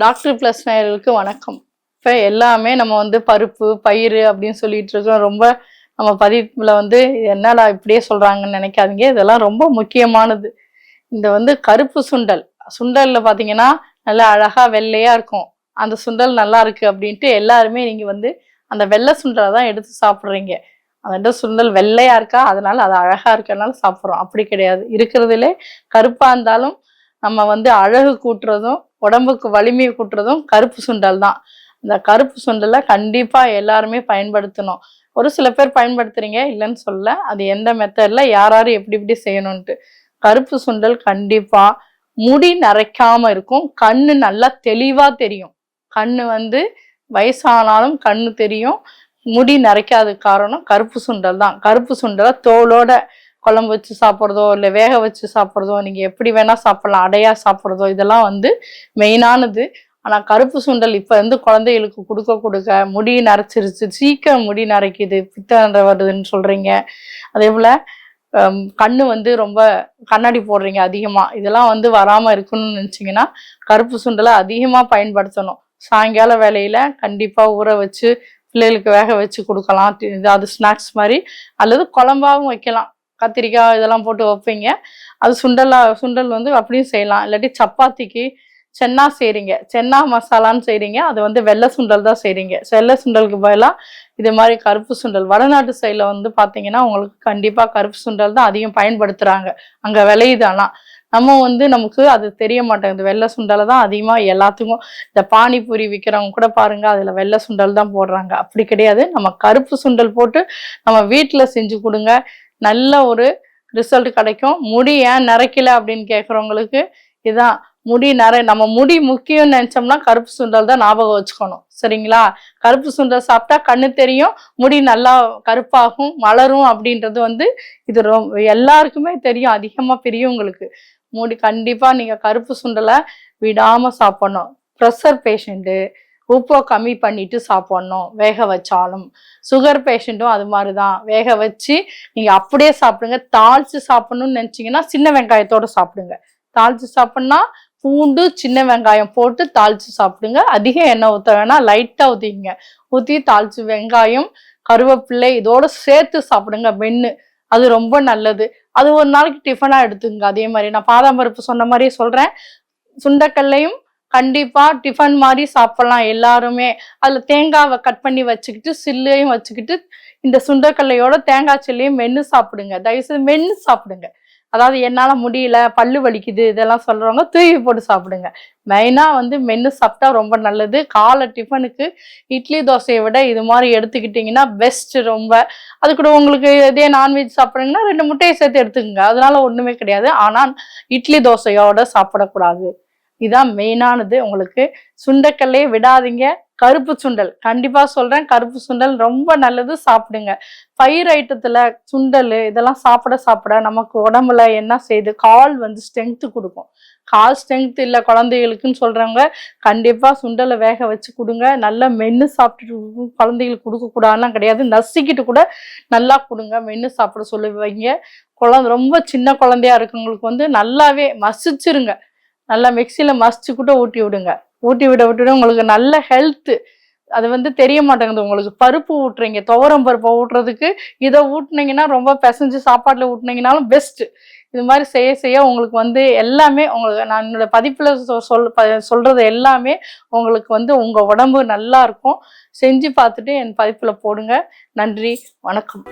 Doctor plus நேயர்களுக்கு வணக்கம். இப்போ எல்லாமே நம்ம வந்து பருப்பு பயிறு அப்படின்னு சொல்லிட்டு இருக்கோம். ரொம்ப நம்ம பதிவில் வந்து என்னடா இப்படியே சொல்றாங்கன்னு நினைக்காதீங்க. இதெல்லாம் ரொம்ப முக்கியமானது. இந்த வந்து கருப்பு சுண்டல் சுண்டல்ல பார்த்தீங்கன்னா நல்லா அழகா வெள்ளையா இருக்கும். அந்த சுண்டல் நல்லா இருக்கு அப்படின்ட்டு எல்லாருமே நீங்க வந்து அந்த வெள்ளை சுண்டலை தான் எடுத்து சாப்பிட்றீங்க. அந்த சுண்டல் வெள்ளையா இருக்கா, அதனால அது அழகா இருக்கனால சாப்பிட்றோம். அப்படி கிடையாது. இருக்கிறதுலே கருப்பா இருந்தாலும் நம்ம வந்து அழகு கூட்டுறதும் உடம்புக்கு வலிமையை கூட்டுறதும் கருப்பு சுண்டல் தான். இந்த கருப்பு சுண்டலை கண்டிப்பா எல்லாருமே பயன்படுத்தணும். ஒரு சில பேர் பயன்படுத்துறீங்க, இல்லைன்னு சொல்ல. அது எந்த மெத்தட்ல யார் எப்படி எப்படி செய்யணும்ட்டு. கருப்பு சுண்டல் கண்டிப்பா முடி நரைக்காம இருக்கும். கண்ணு நல்லா தெளிவா தெரியும். கண்ணு வந்து வயசானாலும் கண்ணு தெரியும். முடி நரைக்காத காரணம் கருப்பு சுண்டல் தான். கருப்பு சுண்டலை தோலோட குழம்பு வச்சு சாப்பிட்றதோ இல்லை வேக வச்சு சாப்பிட்றதோ, நீங்கள் எப்படி வேணால் சாப்பிட்லாம். அடையாக சாப்பிட்றதோ இதெல்லாம் வந்து மெயினானது. ஆனால் கருப்பு சுண்டல் இப்போ வந்து குழந்தைகளுக்கு கொடுக்க முடி நரைச்சிருச்சு, சீக்கிரம் முடி நரைக்குது, பித்த வருதுன்னு சொல்கிறீங்க. அதே போல் கண்ணு வந்து ரொம்ப கண்ணாடி போடுறீங்க அதிகமாக. இதெல்லாம் வந்து வராமல் இருக்கணும்னு நினச்சிங்கன்னா கருப்பு சுண்டலை அதிகமாக பயன்படுத்தணும். சாயங்கால வேலையில் கண்டிப்பாக ஊற வச்சு பிள்ளைகளுக்கு வேக வச்சு கொடுக்கலாம். அது ஸ்நாக்ஸ் மாதிரி, அல்லது குழம்பாகவும் வைக்கலாம். கத்திரிக்காய் இதெல்லாம் போட்டு வைப்பீங்க. அது சுண்டல் வந்து அப்படியும் செய்யலாம். இல்லாட்டி சப்பாத்திக்கு சென்னா செய்கிறீங்க, சென்னா மசாலான்னு செய்கிறீங்க, அது வந்து வெள்ளை சுண்டல் தான் செய்கிறீங்க. வெள்ளை சுண்டலுக்கு பதிலாக இது மாதிரி கருப்பு சுண்டல். வடநாட்டு சைடில் வந்து பார்த்தீங்கன்னா உங்களுக்கு கண்டிப்பாக கருப்பு சுண்டல் தான் அதிகம் பயன்படுத்துகிறாங்க. அங்கே விளையுது. ஆனால் நம்ம வந்து நமக்கு அது தெரிய மாட்டேங்குது. வெள்ளை சுண்டலை தான் அதிகமாக எல்லாத்துக்கும். இந்த பானிபூரி விற்கிறவங்க கூட பாருங்கள், அதில் வெள்ளை சுண்டல் தான் போடுறாங்க. அப்படி கிடையாது. நம்ம கருப்பு சுண்டல் போட்டு நம்ம வீட்டில் செஞ்சு கொடுங்க. நல்ல ஒரு ரிசல்ட் கிடைக்கும். முடி ஏன் நரைக்கல அப்படின்னு கேட்குறவங்களுக்கு இதான். நம்ம முடி முக்கியம்னு நினைச்சோம்னா கருப்பு சுண்டல் தான் ஞாபகம் வச்சுக்கணும். சரிங்களா? கருப்பு சுண்டல் சாப்பிட்டா கண்ணு தெரியும், முடி நல்லா கருப்பாகும், மலரும் அப்படின்றது வந்து இது எல்லாருக்குமே தெரியும். அதிகமாக பெரியவங்களுக்கு முடி கண்டிப்பா நீங்க கருப்பு சுண்டலை விடாம சாப்பிடணும். ப்ரெஷர் பேஷண்ட்டு உப்பை கம்மி பண்ணிட்டு சாப்பிடணும் வேக வச்சாலும். சுகர் பேஷண்ட்டும் அது மாதிரி தான். வேக வச்சு நீங்கள் அப்படியே சாப்பிடுங்க. தாளித்து சாப்பிடணும்னு நினச்சிங்கன்னா சின்ன வெங்காயத்தோடு சாப்பிடுங்க. தாளித்து சாப்பிட்னா பூண்டு சின்ன வெங்காயம் போட்டு தாளித்து சாப்பிடுங்க. அதிகம் எண்ணெய் ஊற்ற வேணாம், லைட்டாக ஊற்றிங்க. ஊற்றி தாளித்து வெங்காயம் கருவேப்பிள்ளை இதோடு சேர்த்து சாப்பிடுங்க. மென்று அது ரொம்ப நல்லது. அது ஒரு நாளைக்கு டிஃபனாக எடுத்துங்க. அதே மாதிரி நான் பாதாம் பருப்பு சொன்ன மாதிரியே சொல்கிறேன். சுண்டக்கல்லையும் கண்டிப்பா டிஃபன் மாதிரி சாப்பிடலாம் எல்லாருமே. அதுல தேங்காவை கட் பண்ணி வச்சுக்கிட்டு சில்லையும் வச்சுக்கிட்டு இந்த சுண்டக்கல்லையோட தேங்காய் சில்லையும் மென்று சாப்பிடுங்க. தயவுசெய்து மென்று சாப்பிடுங்க. அதாவது என்னால முடியல, பல்லு வலிக்குது இதெல்லாம் சொல்றவங்க தூவி போட்டு சாப்பிடுங்க. மெயினா வந்து மென்று சாப்பிட்டா ரொம்ப நல்லது. காலை டிஃபனுக்கு இட்லி தோசையை விட இது மாதிரி எடுத்துக்கிட்டிங்கன்னா பெஸ்ட் ரொம்ப. அது கூட உங்களுக்கு இதே நான்வெஜ் சாப்பிட்றீங்கன்னா 2 முட்டையை சேர்த்து எடுத்துக்கோங்க. அதனால ஒண்ணுமே கிடையாது. ஆனால் இட்லி தோசையோட சாப்பிடக்கூடாது. இதான் மெயினானது. உங்களுக்கு சுண்டக்கல்லையே விடாதீங்க. கருப்பு சுண்டல் கண்டிப்பா சொல்றேன். கருப்பு சுண்டல் ரொம்ப நல்லது, சாப்பிடுங்க. பயிர் ஐட்டத்துல சுண்டல் இதெல்லாம் சாப்பிட நமக்கு உடம்புல என்ன செய்யுது, கால் வந்து ஸ்ட்ரென்த்து கொடுக்கும். கால் ஸ்ட்ரென்த் இல்லை குழந்தைகளுக்குன்னு சொல்றவங்க கண்டிப்பா சுண்டலை வேக வச்சு கொடுங்க. நல்லா மென்று சாப்பிட்டுட்டு குழந்தைகளுக்கு கொடுக்கக்கூடாதுலாம் கிடையாது. நசுக்கிட்டு கூட நல்லா கொடுங்க. மென்று சாப்பிட சொல்லுவீங்க. ரொம்ப சின்ன குழந்தையா இருக்கவங்களுக்கு வந்து நல்லாவே மசிச்சிருங்க. நல்லா மிக்சியில் மசிச்சு கூட ஊட்டி விடுங்க. ஊட்டி விட உங்களுக்கு நல்ல ஹெல்த்து. அது வந்து தெரிய மாட்டேங்குது. உங்களுக்கு பருப்பு ஊட்டுறீங்க, துவரம் பருப்பை ஊட்டுறதுக்கு இதை ஊட்டினீங்கன்னா ரொம்ப பிசைஞ்சு சாப்பாட்டில் ஊட்டினீங்கனாலும் பெஸ்ட்டு. இது மாதிரி செய்ய உங்களுக்கு வந்து எல்லாமே உங்களுக்கு நான் என்னோட பதிப்பில் சொல்கிறது எல்லாமே உங்களுக்கு வந்து உங்கள் உடம்பு நல்லா இருக்கும். செஞ்சு பார்த்துட்டு என் பதிப்பில் போடுங்க. நன்றி, வணக்கம்.